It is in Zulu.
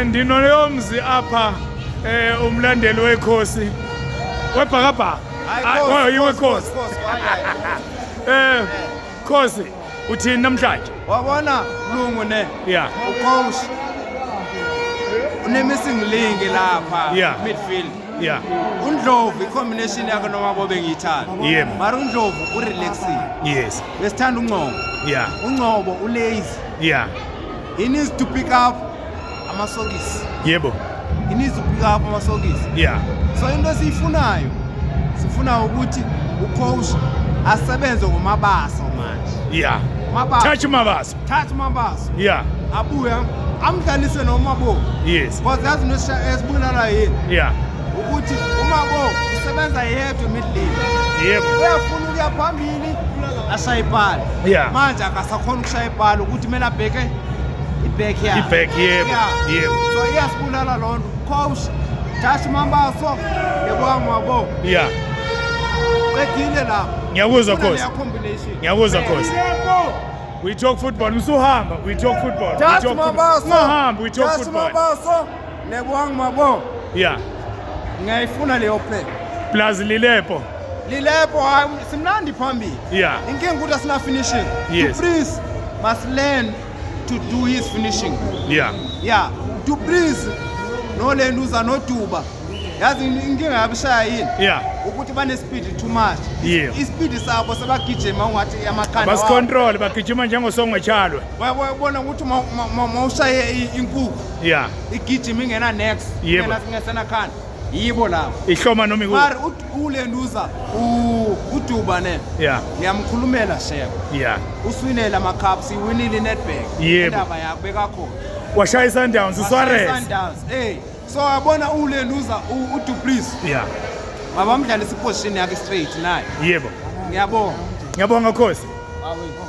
Ndinoyomzi apha umlandeli wekhosi webhakabhaka. Iwekhosi. Khosi uthini namhlanje? Wabona lungu ne? Yeah. Ucoach. Une-missing link lapha midfield. Yeah. UNdlovu i-combination yakhe noma bobe ngiyithanda. Yebo. Mara uNdlovu urelaxing. Yes. Besithanda uNgcobo. Yeah. uNgcobo ulazy. Yeah. He needs to pick up amasokisi. Yebo. He needs to pick up amasokisi. Yeah. So into esiyifunayo sifuna ukuthi ucoach asebenze ngomabaso manje. Yeah. Mabaso. Touch mabaso. Touch mabaso. Yeah. Abuye amdlalise noMabo. Yes. Because yazi into esibulala yini. Yeah. Ukuthi uMabo usebenza yedwa midlane. Yebo. Uyafuna ukuya phambili ashaya ibhala. Yeah. Manje akasakhona ukushaya ibhala ukuthi kumele abheke iback yakhe. Iback yebo. Yebo. So iyasibulala lonto. Coach Touch Mabaso yebo Mabo. Yeah. Qedile lapha. Ngiyakuzwa Khosi. Combination. Ngiyakuzwa Khosi. We talk football. Msuhamba. We talk football. Touch Mabaso. Ngahamba. We talk football. Touch Mabaso nebo Mabo. Yeah. Ngiyayifuna leyo play. Plus Lilepo. Lilepo simnandi phambili. Yeah. Inkinga ukuthi asina finishing. Yes. Dupreez must learn to do his finishing. Yeah. Yeah. Dupreez no Lenduza no Duba. Yazi inkinga yabishaya yini? Yeah. Ukuthi bane speed too much. Yeah. Ispeed sabo sebagijima ungathi yamakhanda. Bas control bagijima njengosongwe chalwe. Wabona ukuthi mawushaye inkukhu. Yeah. Igijima ingena next. Yebo. Ngasena khanda. Yibo lapho. Ihloma noma Mara uLenduza uDuba ne. Yeah. Ngiyamkhulumela shebo. Yeah. Uswinela amacups iwinile Nedbank. Yebo. Indaba yakubeka khona. Washaya Sundowns uSuarez. Sundowns. So yabona uLenduza uDupreez. Yeah. Babamdlalisa iposition yakhe straight naye. Yebo. Ngiyabonga. Ngiyabonga Khosi.